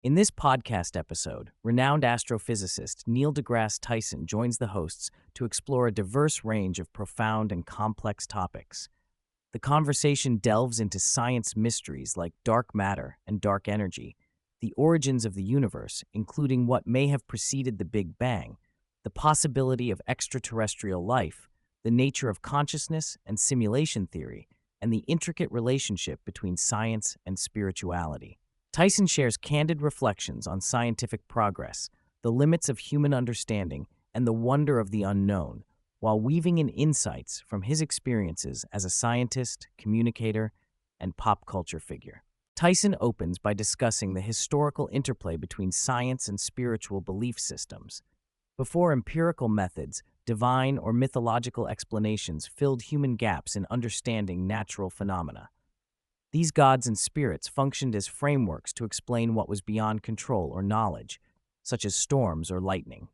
In this podcast episode, renowned astrophysicist Neil deGrasse Tyson joins the hosts to explore a diverse range of profound and complex topics. The conversation delves into science mysteries like dark matter and dark energy, the origins of the universe, including what may have preceded the Big Bang, the possibility of extraterrestrial life, the nature of consciousness and simulation theory, and the intricate relationship between science and spirituality. Tyson shares candid reflections on scientific progress, the limits of human understanding, and the wonder of the unknown, while weaving in insights from his experiences as a scientist, communicator, and pop culture figure. Tyson opens by discussing the historical interplay between science and spiritual belief systems. Before empirical methods, divine or mythological explanations filled human gaps in understanding natural phenomena. These gods and spirits functioned as frameworks to explain what was beyond control or knowledge, such as storms or lightning.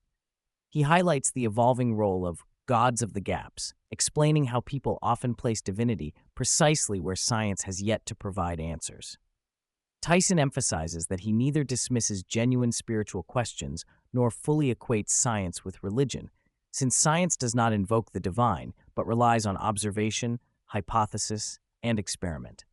He highlights the evolving role of gods of the gaps, explaining how people often place divinity precisely where science has yet to provide answers. Tyson emphasizes that he neither dismisses genuine spiritual questions nor fully equates science with religion, since science does not invoke the divine but relies on observation, hypothesis, and experiment.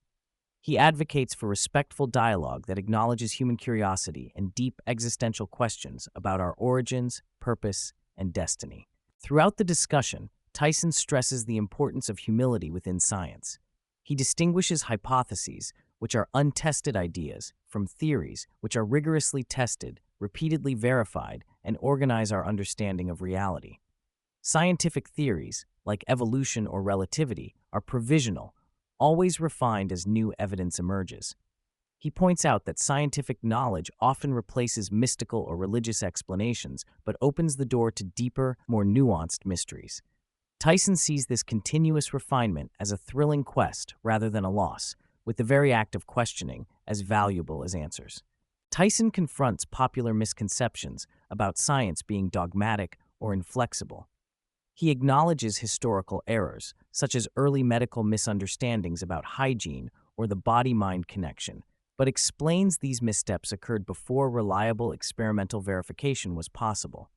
He advocates for respectful dialogue that acknowledges human curiosity and deep existential questions about our origins, purpose, and destiny. Throughout the discussion, Tyson stresses the importance of humility within science. He distinguishes hypotheses, which are untested ideas, from theories, which are rigorously tested, repeatedly verified, and organize our understanding of reality. Scientific theories, like evolution or relativity, are provisional, always refined as new evidence emerges. He points out that scientific knowledge often replaces mystical or religious explanations, but opens the door to deeper, more nuanced mysteries. Tyson sees this continuous refinement as a thrilling quest rather than a loss, with the very act of questioning as valuable as answers. Tyson confronts popular misconceptions about science being dogmatic or inflexible. He acknowledges historical errors, such as early medical misunderstandings about hygiene or the body-mind connection, but explains these missteps occurred before reliable experimental verification was possible.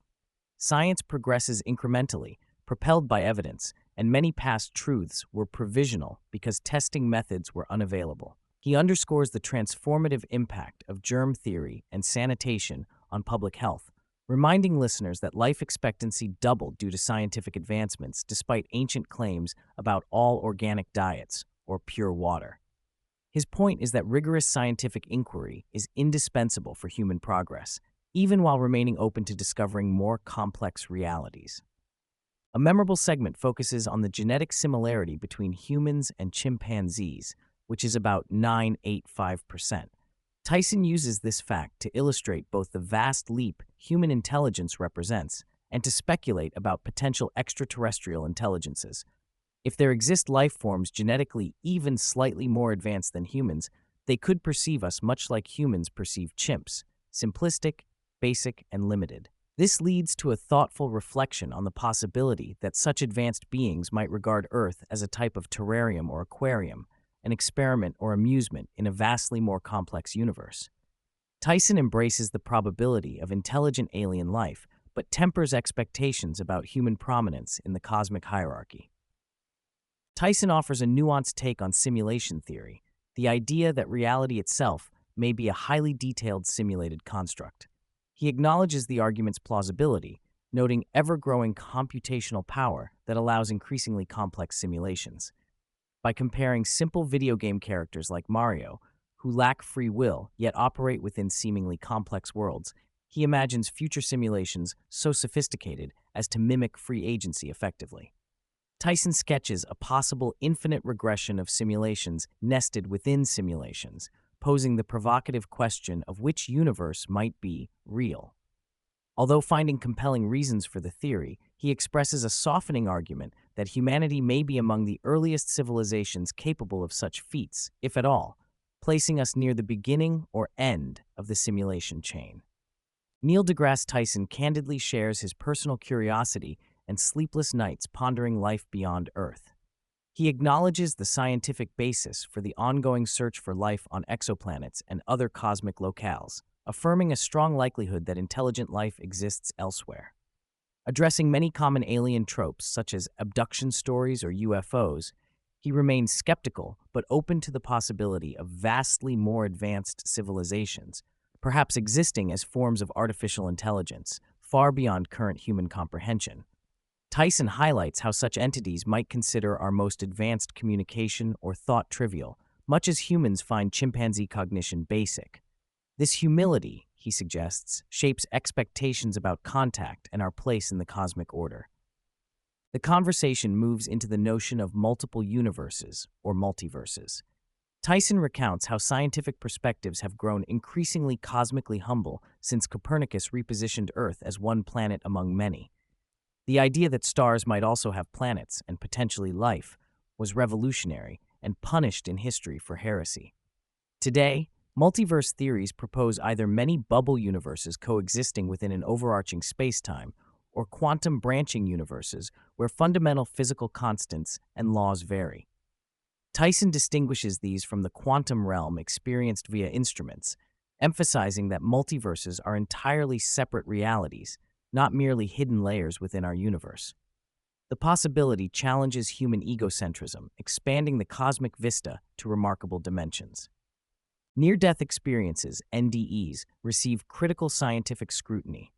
Science progresses incrementally, propelled by evidence, and many past truths were provisional because testing methods were unavailable. He underscores the transformative impact of germ theory and sanitation on public health, reminding listeners that life expectancy doubled due to scientific advancements despite ancient claims about all organic diets or pure water. His point is that rigorous scientific inquiry is indispensable for human progress, even while remaining open to discovering more complex realities. A memorable segment focuses on the genetic similarity between humans and chimpanzees, which is about 9.85%. Tyson uses this fact to illustrate both the vast leap human intelligence represents and to speculate about potential extraterrestrial intelligences. If there exist life forms genetically even slightly more advanced than humans, they could perceive us much like humans perceive chimps, simplistic, basic, and limited. This leads to a thoughtful reflection on the possibility that such advanced beings might regard Earth as a type of terrarium or aquarium, an experiment or amusement in a vastly more complex universe. Tyson embraces the probability of intelligent alien life, but tempers expectations about human prominence in the cosmic hierarchy. Tyson offers a nuanced take on simulation theory, the idea that reality itself may be a highly detailed simulated construct. He acknowledges the argument's plausibility, noting ever-growing computational power that allows increasingly complex simulations. By comparing simple video game characters like Mario, who lack free will yet operate within seemingly complex worlds, he imagines future simulations so sophisticated as to mimic free agency effectively. Tyson sketches a possible infinite regression of simulations nested within simulations, posing the provocative question of which universe might be real. Although finding compelling reasons for the theory, he expresses a softening argument that humanity may be among the earliest civilizations capable of such feats, if at all, placing us near the beginning or end of the simulation chain. Neil deGrasse Tyson candidly shares his personal curiosity and sleepless nights pondering life beyond Earth. He acknowledges the scientific basis for the ongoing search for life on exoplanets and other cosmic locales, affirming a strong likelihood that intelligent life exists elsewhere. Addressing many common alien tropes, such as abduction stories or UFOs, he remains skeptical but open to the possibility of vastly more advanced civilizations, perhaps existing as forms of artificial intelligence, far beyond current human comprehension. Tyson highlights how such entities might consider our most advanced communication or thought trivial, much as humans find chimpanzee cognition basic. This humility, he suggests, shapes expectations about contact and our place in the cosmic order. The conversation moves into the notion of multiple universes, or multiverses. Tyson recounts how scientific perspectives have grown increasingly cosmically humble since Copernicus repositioned Earth as one planet among many. The idea that stars might also have planets and potentially life was revolutionary and punished in history for heresy. Today, multiverse theories propose either many bubble universes coexisting within an overarching spacetime or quantum branching universes where fundamental physical constants and laws vary. Tyson distinguishes these from the quantum realm experienced via instruments, emphasizing that multiverses are entirely separate realities, not merely hidden layers within our universe. The possibility challenges human egocentrism, expanding the cosmic vista to remarkable dimensions. Near-death experiences, NDEs, receive critical scientific scrutiny.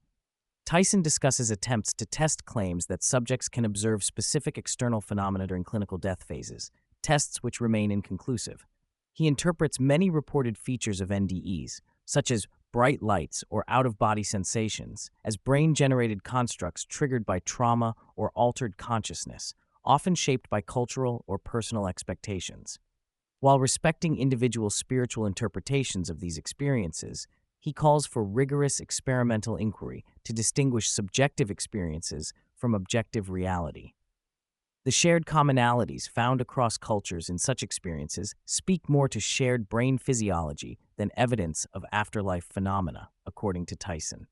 Tyson discusses attempts to test claims that subjects can observe specific external phenomena during clinical death phases, tests which remain inconclusive. He interprets many reported features of NDEs, such as bright lights or out-of-body sensations, as brain-generated constructs triggered by trauma or altered consciousness, often shaped by cultural or personal expectations. While respecting individual spiritual interpretations of these experiences, he calls for rigorous experimental inquiry to distinguish subjective experiences from objective reality. The shared commonalities found across cultures in such experiences speak more to shared brain physiology than evidence of afterlife phenomena, according to Tyson.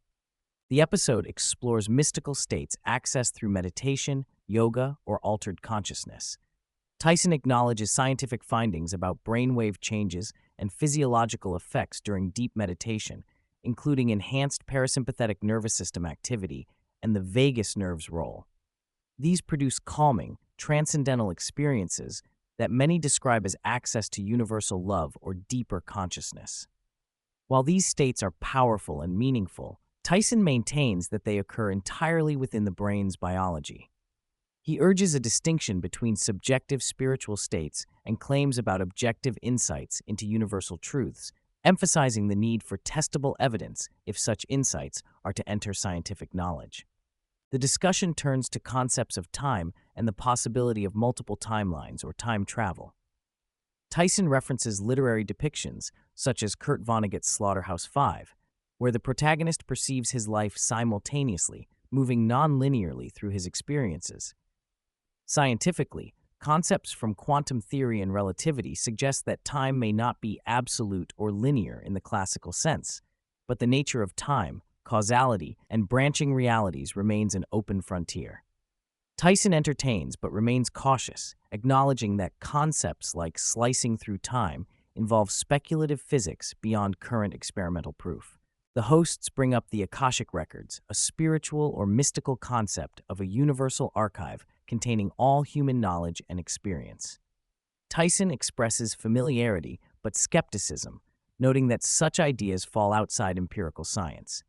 The episode explores mystical states accessed through meditation, yoga, or altered consciousness. Tyson acknowledges scientific findings about brainwave changes and physiological effects during deep meditation, including enhanced parasympathetic nervous system activity and the vagus nerve's role. These produce calming, transcendental experiences that many describe as access to universal love or deeper consciousness. While these states are powerful and meaningful, Tyson maintains that they occur entirely within the brain's biology. He urges a distinction between subjective spiritual states and claims about objective insights into universal truths, emphasizing the need for testable evidence if such insights are to enter scientific knowledge. The discussion turns to concepts of time and the possibility of multiple timelines or time travel. Tyson references literary depictions, such as Kurt Vonnegut's Slaughterhouse-Five, where the protagonist perceives his life simultaneously, moving non-linearly through his experiences. Scientifically, concepts from quantum theory and relativity suggest that time may not be absolute or linear in the classical sense, but the nature of time, causality, and branching realities remains an open frontier. Tyson entertains but remains cautious, acknowledging that concepts like slicing through time involve speculative physics beyond current experimental proof. The hosts bring up the Akashic records, a spiritual or mystical concept of a universal archive containing all human knowledge and experience. Tyson expresses familiarity but skepticism, noting that such ideas fall outside empirical science.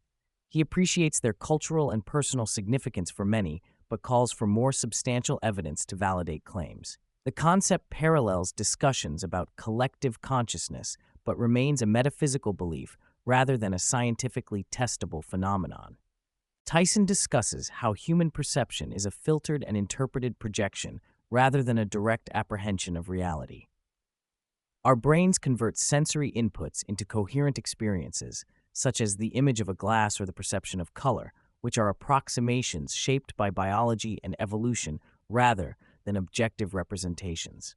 He appreciates their cultural and personal significance for many, but calls for more substantial evidence to validate claims. The concept parallels discussions about collective consciousness, but remains a metaphysical belief rather than a scientifically testable phenomenon. Tyson discusses how human perception is a filtered and interpreted projection rather than a direct apprehension of reality. Our brains convert sensory inputs into coherent experiences, such as the image of a glass or the perception of color, which are approximations shaped by biology and evolution rather than objective representations.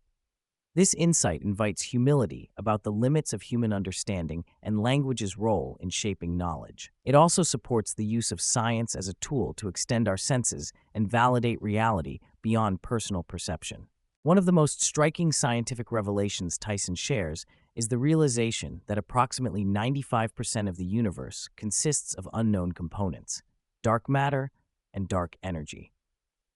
This insight invites humility about the limits of human understanding and language's role in shaping knowledge. It also supports the use of science as a tool to extend our senses and validate reality beyond personal perception. One of the most striking scientific revelations Tyson shares is the realization that approximately 95% of the universe consists of unknown components, dark matter and dark energy.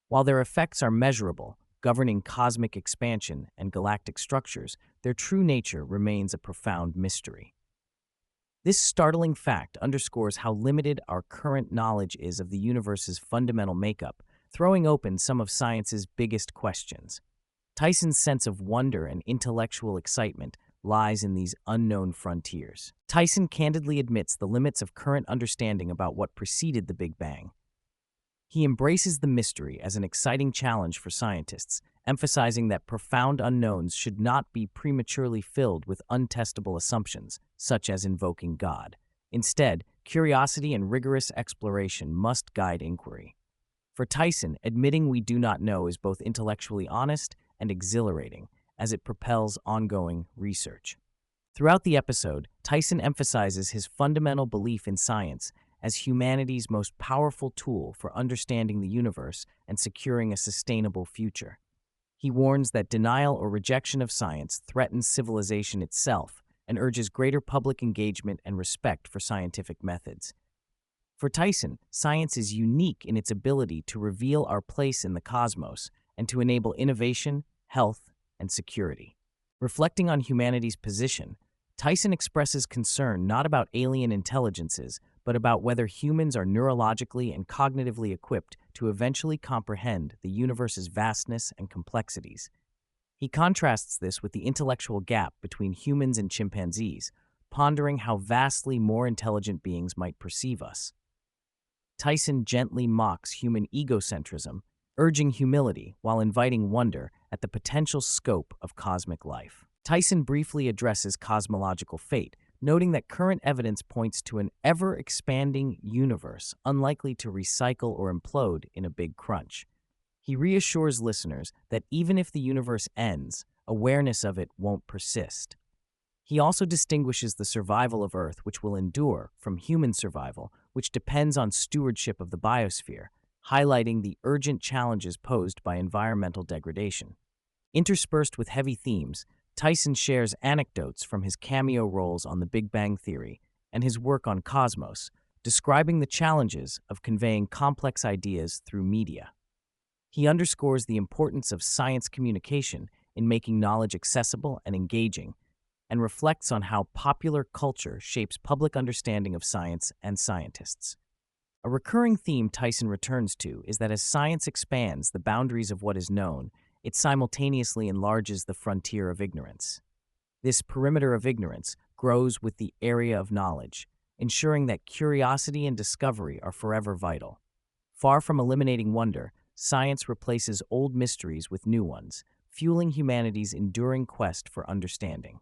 While their effects are measurable, governing cosmic expansion and galactic structures, their true nature remains a profound mystery. This startling fact underscores how limited our current knowledge is of the universe's fundamental makeup, throwing open some of science's biggest questions. Tyson's sense of wonder and intellectual excitement lies in these unknown frontiers. Tyson candidly admits the limits of current understanding about what preceded the Big Bang. He embraces the mystery as an exciting challenge for scientists, emphasizing that profound unknowns should not be prematurely filled with untestable assumptions, such as invoking God. Instead, curiosity and rigorous exploration must guide inquiry. For Tyson, admitting we do not know is both intellectually honest and exhilarating, as it propels ongoing research. Throughout the episode, Tyson emphasizes his fundamental belief in science as humanity's most powerful tool for understanding the universe and securing a sustainable future. He warns that denial or rejection of science threatens civilization itself and urges greater public engagement and respect for scientific methods. For Tyson, science is unique in its ability to reveal our place in the cosmos and to enable innovation, health, and security. Reflecting on humanity's position, Tyson expresses concern not about alien intelligences, but about whether humans are neurologically and cognitively equipped to eventually comprehend the universe's vastness and complexities. He contrasts this with the intellectual gap between humans and chimpanzees, pondering how vastly more intelligent beings might perceive us. Tyson gently mocks human egocentrism, urging humility while inviting wonder at the potential scope of cosmic life. Tyson briefly addresses cosmological fate, noting that current evidence points to an ever-expanding universe unlikely to recycle or implode in a big crunch. He reassures listeners that even if the universe ends, awareness of it won't persist. He also distinguishes the survival of Earth, which will endure, from human survival, which depends on stewardship of the biosphere, highlighting the urgent challenges posed by environmental degradation. Interspersed with heavy themes, Tyson shares anecdotes from his cameo roles on The Big Bang Theory and his work on Cosmos, describing the challenges of conveying complex ideas through media. He underscores the importance of science communication in making knowledge accessible and engaging, and reflects on how popular culture shapes public understanding of science and scientists. A recurring theme Tyson returns to is that as science expands the boundaries of what is known, it simultaneously enlarges the frontier of ignorance. This perimeter of ignorance grows with the area of knowledge, ensuring that curiosity and discovery are forever vital. Far from eliminating wonder, science replaces old mysteries with new ones, fueling humanity's enduring quest for understanding.